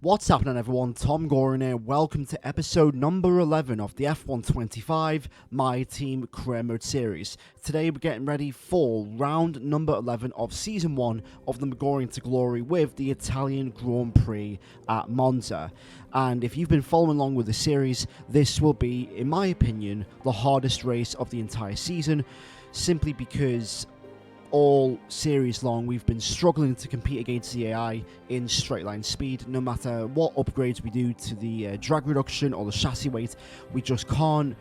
What's happening, everyone? TomGorian here. Welcome to episode number 11 of the F125 My Team Career Mode series. Today we're getting ready for round number 11 of season 1 of the McGorian to Glory with the Italian Grand Prix at Monza. And if you've been following along with the series, this will be, in my opinion, the hardest race of the entire season, simply because all series long we've been struggling to compete against the AI in straight line speed. No matter what upgrades we do to the drag reduction or the chassis weight, we just can't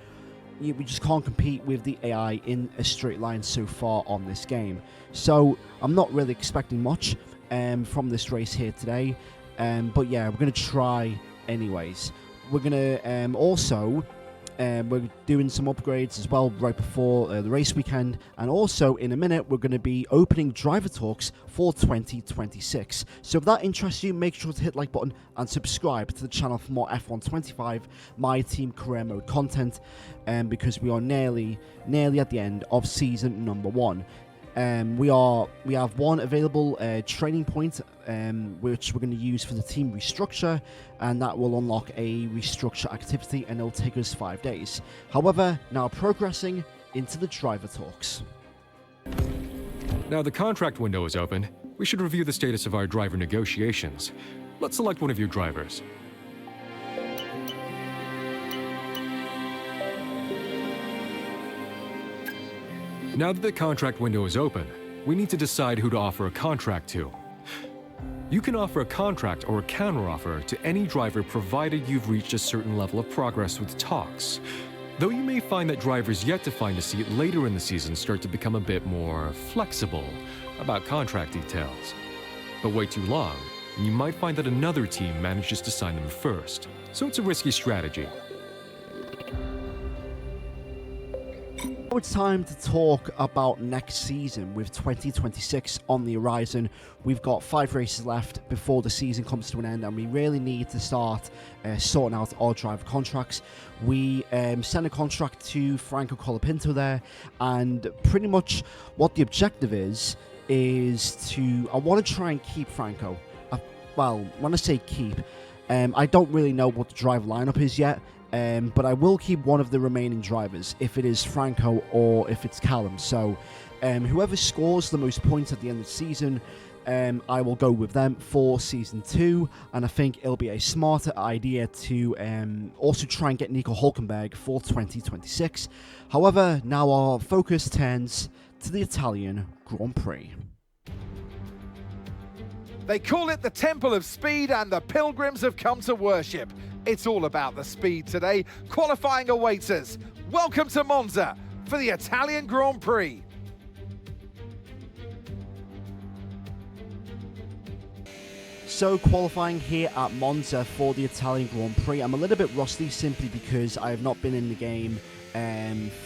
compete with the AI in a straight line so far on this game. So I'm not really expecting much from this race here today, but yeah, we're going to try anyways. We're going to we're doing some upgrades as well right before the race weekend, and also in a minute we're going to be opening driver talks for 2026. So if that interests you, make sure to hit the like button and subscribe to the channel for more F125 My Team Career Mode content, because we are nearly at the end of season number 1. We have one available training point, which we're going to use for the team restructure, and that will unlock a restructure activity, and it'll take us 5 days. However, now progressing into the driver talks. Now the contract window is open. We should review the status of our driver negotiations. Let's select one of your drivers. Now that the contract window is open, we need to decide who to offer a contract to. You can offer a contract or a counteroffer to any driver provided you've reached a certain level of progress with talks. Though you may find that drivers yet to find a seat later in the season start to become a bit more flexible about contract details. But wait too long, and you might find that another team manages to sign them first. So it's a risky strategy. Now it's time to talk about next season with 2026 on the horizon. We've got 5 races left before the season comes to an end, and we really need to start sorting out our driver contracts. We sent a contract to Franco Colapinto there, and pretty much what the objective is to, I want to try and keep Franco. Well, when I say keep, I don't really know what the driver lineup is yet. But I will keep one of the remaining drivers, if it is Franco or if it's Callum. So whoever scores the most points at the end of the season, I will go with them for Season 2. And I think it'll be a smarter idea to also try and get Nico Hülkenberg for 2026. However, now our focus turns to the Italian Grand Prix. They call it the Temple of Speed, and the pilgrims have come to worship. It's all about the speed today. Qualifying awaits us. Welcome to Monza for the Italian Grand Prix. So qualifying here at Monza for the Italian Grand Prix. I'm a little bit rusty simply because I have not been in the game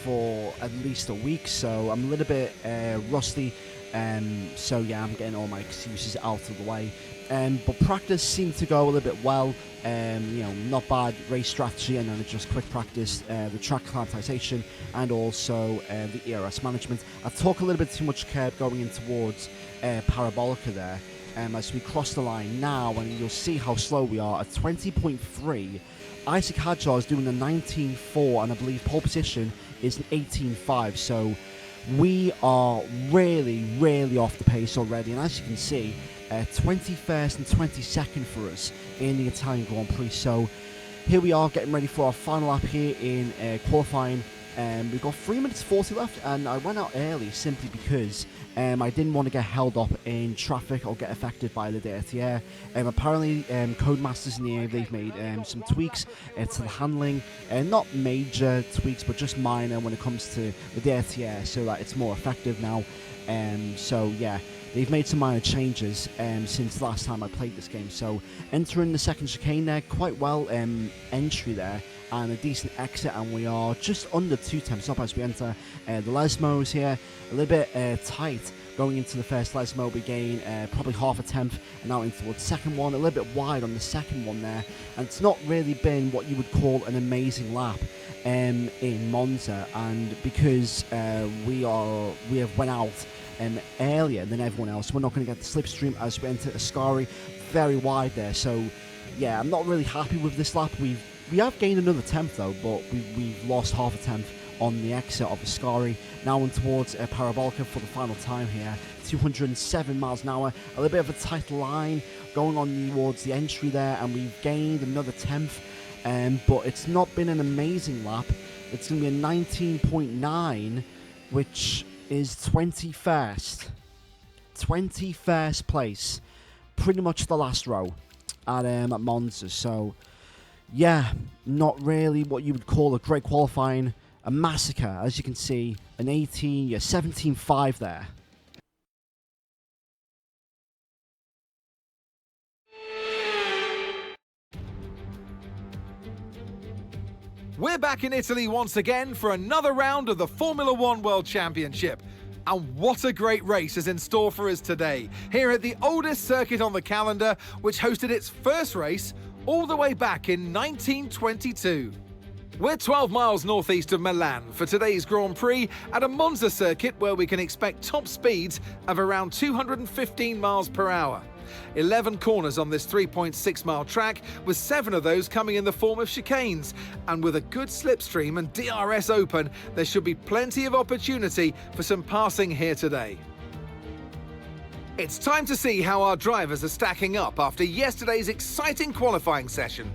for at least a week, so I'm a little bit rusty. So yeah, I'm getting all my excuses out of the way. But practice seemed to go a little bit well. Not bad race strategy, and then just quick practice, the track acclimatization, and also the ERS management. I talk a little bit too much curb going in towards Parabolica there. As we cross the line now, and you'll see how slow we are at 20.3. Isaac Hadjar is doing a 19.4, and I believe pole position is an 18.5. So we are really off the pace already, and as you can see, 21st and 22nd for us in the Italian Grand Prix. So here we are getting ready for our final lap here in qualifying. We've got 3 minutes 40 left, and I went out early simply because I didn't want to get held up in traffic or get affected by the dirty air. Apparently, Codemasters in the air, they've made some tweaks to the handling. Not major tweaks, but just minor when it comes to the dirty air, so that it's more effective now. So yeah, they've made some minor changes since the last time I played this game. So entering the second chicane there, quite well entry there, and a decent exit, and we are just under 2 temps up as we enter the Lesmos here. A little bit tight going into the first Lesmo. We gain probably half a tenth, and now into the second one, a little bit wide on the second one there, and it's not really been what you would call an amazing lap in Monza, and because we have went out earlier than everyone else, we're not going to get the slipstream as we enter Ascari. Very wide there, so yeah, I'm not really happy with this lap. We have gained another tenth though, but we've lost half a tenth on the exit of Ascari. Now on towards Parabolica for the final time here. 207 miles an hour, a little bit of a tight line going on towards the entry there, and we've gained another tenth. But it's not been an amazing lap. It's going to be a 19.9, which is 21st. 21st place. Pretty much the last row at Monza. So, yeah, not really what you would call a great qualifying. A massacre, as you can see. An 17.5 there. We're back in Italy once again for another round of the Formula One World Championship. And what a great race is in store for us today, here at the oldest circuit on the calendar, which hosted its first race all the way back in 1922. We're 12 miles northeast of Milan for today's Grand Prix at a Monza circuit where we can expect top speeds of around 215 miles per hour. 11 corners on this 3.6 mile track, with 7 of those coming in the form of chicanes. And with a good slipstream and DRS open, there should be plenty of opportunity for some passing here today. It's time to see how our drivers are stacking up after yesterday's exciting qualifying session.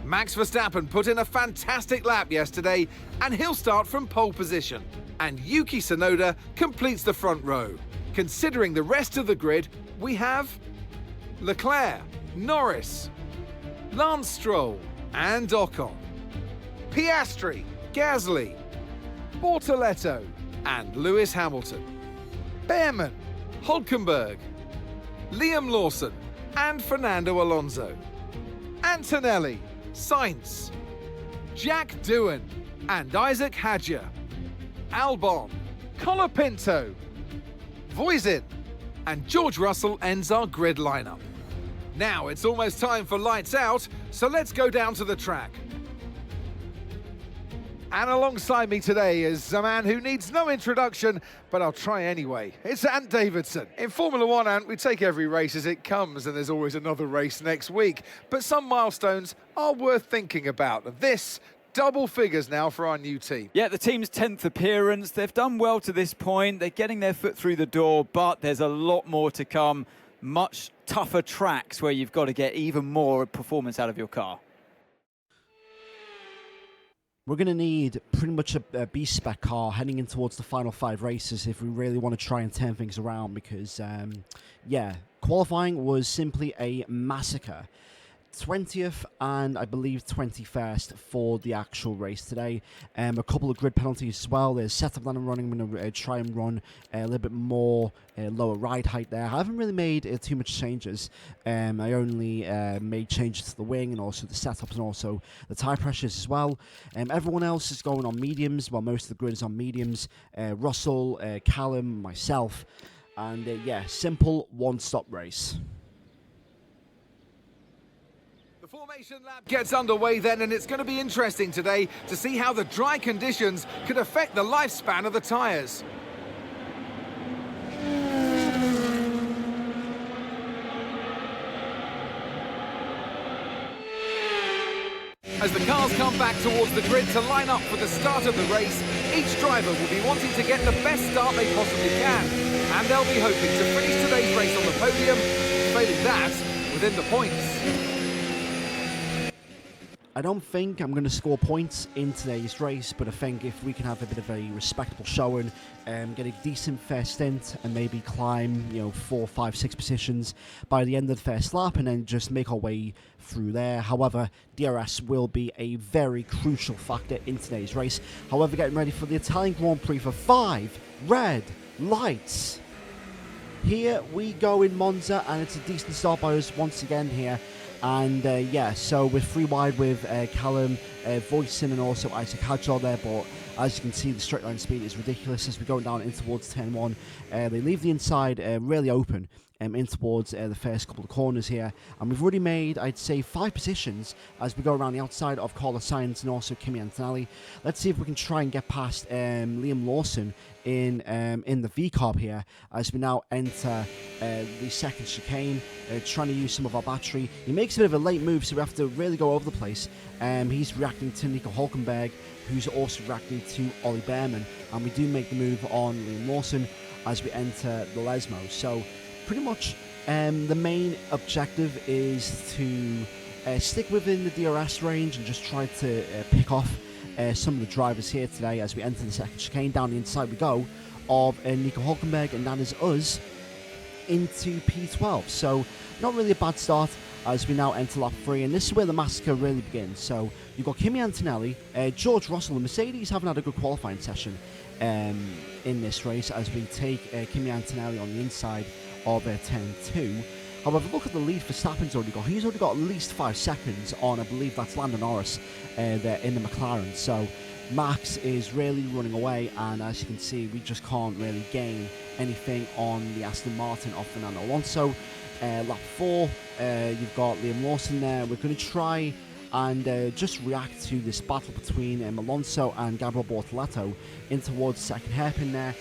Max Verstappen put in a fantastic lap yesterday, and he'll start from pole position. And Yuki Tsunoda completes the front row. Considering the rest of the grid, we have Leclerc, Norris, Lance Stroll and Ocon, Piastri, Gasly, Bortoletto and Lewis Hamilton, Behrman, Hülkenberg, Liam Lawson and Fernando Alonso, Antonelli, Sainz, Jack Doohan and Isaac Hadjar, Albon, Colapinto, Voisin and George Russell ends our grid lineup. Now it's almost time for lights out, so let's go down to the track. And alongside me today is a man who needs no introduction, but I'll try anyway. It's Ant Davidson. In Formula One, Ant, we take every race as it comes, and there's always another race next week. But some milestones are worth thinking about. And this, double figures now for our new team. Yeah, the team's 10th appearance. They've done well to this point. They're getting their foot through the door, but there's a lot more to come. Much tougher tracks where you've got to get even more performance out of your car. We're going to need pretty much a B-spec car heading in towards the final 5 races if we really want to try and turn things around, because, yeah, qualifying was simply a massacre. 20th and I believe 21st for the actual race today. A couple of grid penalties as well. There's setup that I'm running. I'm going to try and run a little bit more lower ride height there. I haven't really made too much changes. I only made changes to the wing and also the setups and also the tyre pressures as well. Everyone else is going on mediums. Well, most of the grid is on mediums. Russell, Callum, myself. And yeah, simple one-stop race. Formation lap gets underway then, and it's going to be interesting today to see how the dry conditions could affect the lifespan of the tyres. As the cars come back towards the grid to line up for the start of the race, each driver will be wanting to get the best start they possibly can, and they'll be hoping to finish today's race on the podium, failing that, within the points. I don't think I'm going to score points in today's race, but I think if we can have a bit of a respectable showing, get a decent first stint and maybe climb, 4, 5, 6 positions by the end of the first lap and then just make our way through there. However, DRS will be a very crucial factor in today's race. However, getting ready for the Italian Grand Prix for 5 red lights. Here we go in Monza, and it's a decent start by us once again here. And yeah, so we're 3 wide with Callum, Voisin and also Isaac Hadjar there, but As you can see, the straight line speed is ridiculous as we're going down in towards turn 1. They leave the inside really open in towards the first couple of corners here, and we've already made, I'd say, 5 positions as we go around the outside of Carlos Sainz and also Kimi Antonelli. Let's see if we can try and get past Liam Lawson in the V-carb here as we now enter the second chicane, trying to use some of our battery. He makes a bit of a late move, so we have to really go over the place. He's reacting to Nico Hulkenberg, who's also reacting to Ollie Behrman, and we do make the move on Liam Lawson as we enter the Lesmo. So pretty much the main objective is to stick within the DRS range and just try to pick off some of the drivers here today as we enter the second chicane. Down the inside we go of Nico Hulkenberg, and that is us into P12. So not really a bad start as we now enter lap 3, and this is where the massacre really begins. So you've got Kimi Antonelli, George Russell, and Mercedes haven't had a good qualifying session in this race as we take Kimi Antonelli on the inside of turn 2. However, look at the lead Verstappen's already got. He's already got at least 5 seconds on, I believe that's Lando Norris there in the McLaren. So Max is really running away, and as you can see, we just can't really gain anything on the Aston Martin of Fernando Alonso. Lap 4, you've got Liam Lawson there. We're going to try and just react to this battle between Alonso and Gabriel Bortoleto in towards the second hairpin there.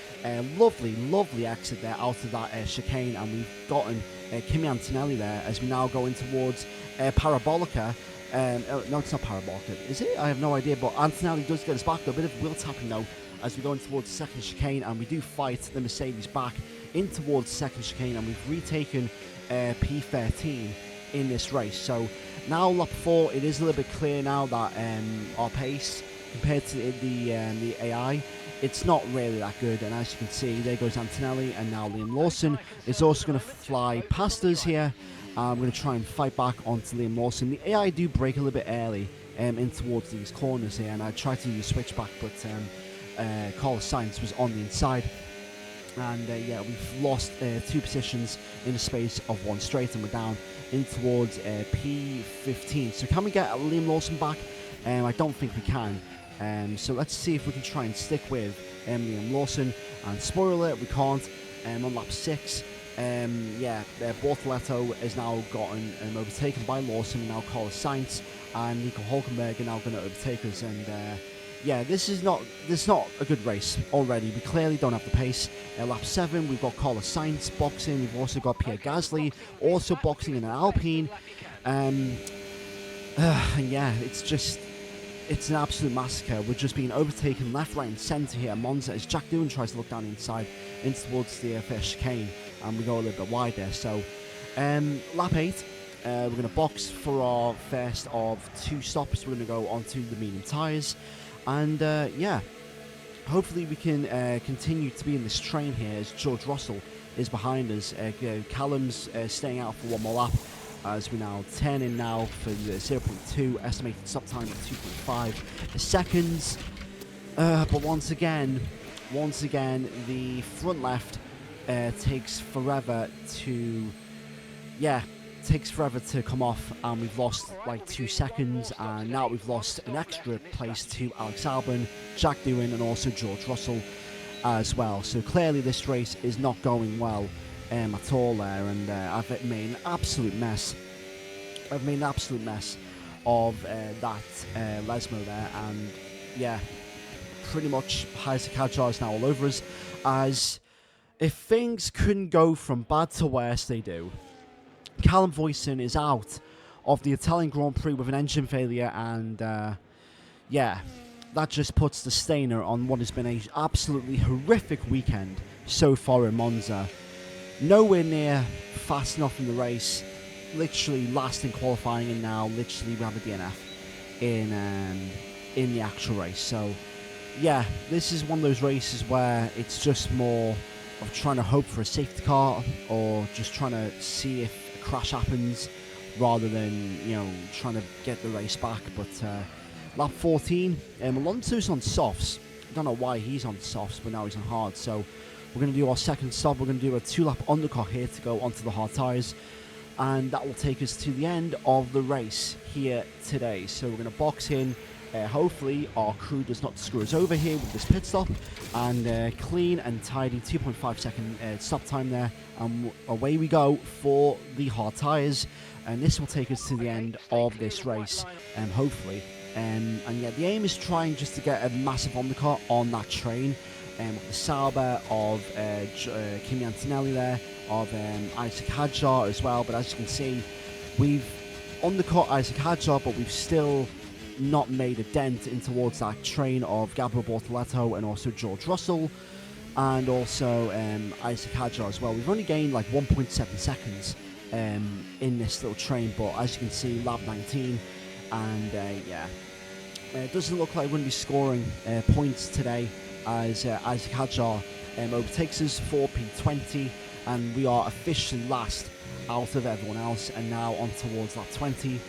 Lovely exit there out of that chicane, and we've gotten Kimi Antonelli there as we now go in towards Parabolica. No, it's not Parabolica, is it? I have no idea, but Antonelli does get us back. A bit of wheel tapping though as we go in towards the second chicane, and we do fight the Mercedes back in towards the second chicane, and we've retaken P13 in this race. So now lap 4, it is a little bit clear now that our pace compared to the AI, it's not really that good. And as you can see, there goes Antonelli, and now Liam Lawson is also going to fly past us here. I'm going to try and fight back onto Liam Lawson. The AI do brake a little bit early in towards these corners here, and I tried to do the switchback, but Carlos Sainz was on the inside. And yeah, we've lost 2 positions in the space of 1 straight, and we're down in towards P15. So can we get Liam Lawson back? I don't think we can. So let's see if we can try and stick with Liam Lawson. And spoiler alert, we can't. On lap 6, yeah, Bortoleto is now gotten overtaken by Lawson. Now Carlos Sainz and Nico Hulkenberg are now going to overtake us, and yeah, this is not a good race already. We clearly don't have the pace. Lap 7, we've got Carlos Sainz boxing. We've also got Pierre Gasly also boxing in an Alpine. And yeah, it's an absolute massacre. We're just being overtaken left, right, and centre here at Monza as Jack Doohan tries to look down the inside in towards the first chicane, and we go a little bit wide there. So lap 8. We're going to box for our first of 2 stops. We're going to go onto the medium tyres. And yeah, hopefully we can continue to be in this train here as George Russell is behind us. Callum's staying out for 1 more lap as we now turn in now for the 0.2, estimated stop time at 2.5 seconds. But once again, the front left takes forever to come off, and we've lost like 2 seconds, and now we've lost an extra place to Alex Albon, Jack Doohan, and also George Russell as well. So clearly this race is not going well at all there, and I've made an absolute mess. Of that Lesmo there, and yeah, pretty much Heisekajars now all over us, as if things couldn't go from bad to worse, they do. Callum Voisin is out of the Italian Grand Prix with an engine failure, and yeah, that just puts the stainer on what has been an absolutely horrific weekend so far in Monza. Nowhere near fast enough in the race, literally last in qualifying, and now literally we have a DNF in the actual race. So yeah, this is one of those races where it's just more of trying to hope for a safety car, or just trying to see if a crash happens, rather than, you know, trying to get the race back. But lap 14, Alonso's on softs. I don't know why he's on softs, but now he's on hard. So we're going to do our second stop. We're going to do a 2-lap undercut here to go onto the hard tyres, and that will take us to the end of the race here today. So we're going to box in Hopefully our crew does not screw us over here with this pit stop, and clean and tidy 2.5-second stop time there, and away we go for the hard tyres, and this will take us to the end of this race, hopefully. And yeah, the aim is trying just to get a massive undercut on that train, with the Sauber of Kimi Antonelli there, of Isaac Hadjar as well. But as you can see, we've undercut Isaac Hadjar, but we've still not made a dent in towards that train of Gabriel Bortoletto and also George Russell, and also Isaac Hadjar as well. We've only gained like 1.7 seconds in this little train, but as you can see, lap 19, and yeah, it doesn't look like we're going to be scoring points today, as Isaac Hadjar overtakes us for P20, and we are officially last out of everyone else, and now on towards lap 20.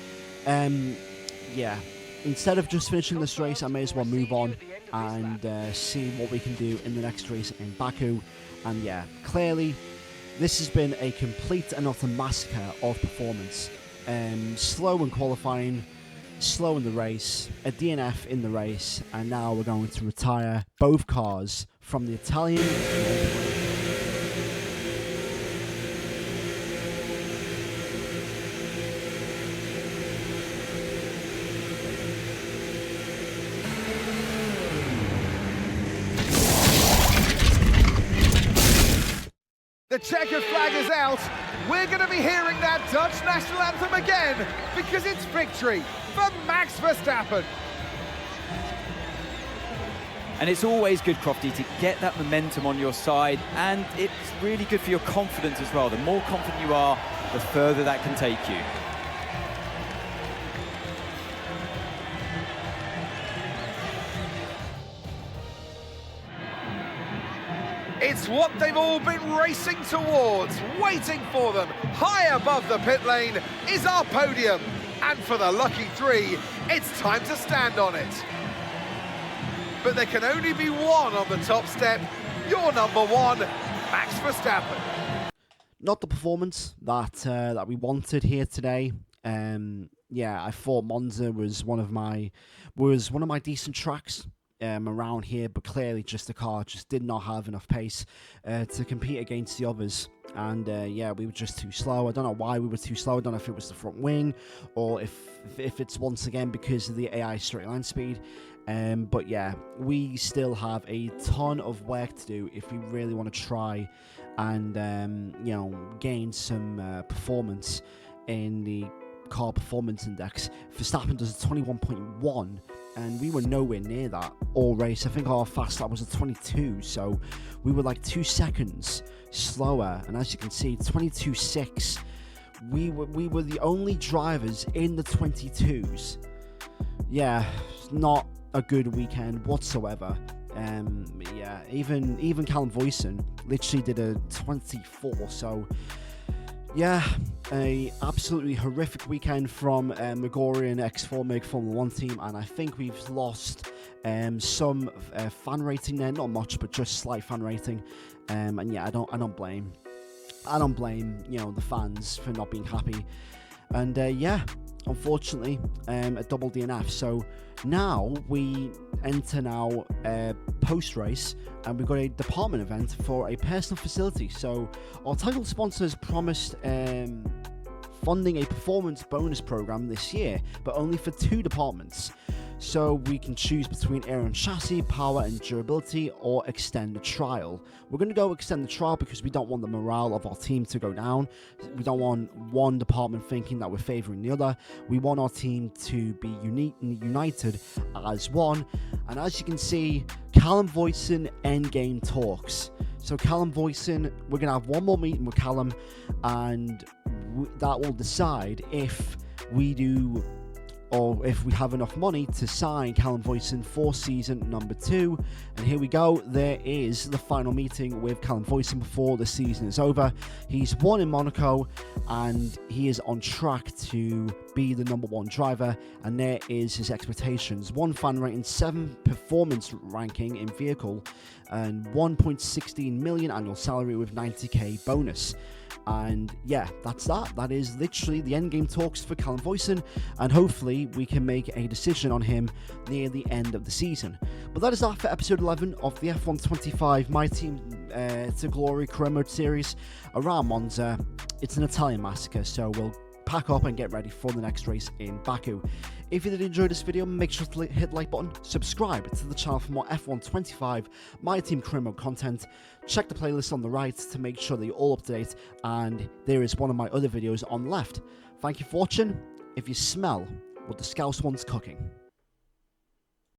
Yeah, instead of just finishing this race, I may as well move on and see what we can do in the next race in Baku. And yeah, clearly this has been a complete and utter massacre of performance. Slow in qualifying, slow in the race, a DNF in the race, and now we're going to retire both cars from the Italian. The checkered flag is out. We're going to be hearing that Dutch national anthem again, because it's victory for Max Verstappen. And it's always good, Crofty, to get that momentum on your side, and it's really good for your confidence as well. The more confident you are, the further that can take you. It's what they've all been racing towards, waiting for them. High above the pit lane is our podium. And for the lucky three, it's time to stand on it. But there can only be one on the top step. Your number one, Max Verstappen. Not the performance that we wanted here today. Yeah, I thought Monza was one of my decent tracks around here, but clearly just the car just did not have enough pace to compete against the others. And yeah, we were just too slow. I don't know why we were too slow. I don't know if it was the front wing or if it's once again because of the AI straight line speed. But yeah, we still have a ton of work to do if we really want to try and you know, gain some performance in the car performance index. Verstappen does a 21.1, and we were nowhere near that all race. I think our fast lap was a 22, so we were like 2 seconds slower. And as you can see, 22.6. We were the only drivers in the 22s. Yeah, not a good weekend whatsoever. Yeah, even Callum Voisin literally did a 24. So yeah, a absolutely horrific weekend from McGorian X4 MIG Formula 1 team, and I think we've lost some fan rating there. Not much, but just slight fan rating. And yeah, I don't blame you know, the fans for not being happy. And yeah, unfortunately, a double DNF. So now we enter post race, and we've got a department event for a personal facility. So our title sponsors promised funding a performance bonus program this year, but only for 2 departments. So we can choose between air and chassis, power and durability, or extend the trial. We're going to go extend the trial because we don't want the morale of our team to go down. We don't want one department thinking that we're favouring the other. We want our team to be united as one. And as you can see, Callum Voisin endgame talks. So Callum Voisin, we're going to have one more meeting with Callum, and that will decide if we do, or if we have enough money to sign Callum Voisin for season number 2. And here we go. There is the final meeting with Callum Voisin before the season is over. He's won in Monaco, and he is on track to be the number 1 driver. And there is his expectations: 1 fan rating, 7 performance ranking in vehicle, and 1.16 million annual salary with 90k bonus. And yeah, that's that. That is literally the endgame talks for Callum Voisin, and hopefully we can make a decision on him near the end of the season. But that is that for episode 11 of the F125 My Team to Glory career mode series around Monza. It's an Italian massacre, so we'll pack up and get ready for the next race in Baku. If you did enjoy this video, make sure to hit the like button, subscribe to the channel for more F125 My Team career mode content, check the playlist on the right to make sure that you're all up to date, and there is one of my other videos on the left. Thank you for watching. If you smell what the Scouse one's cooking.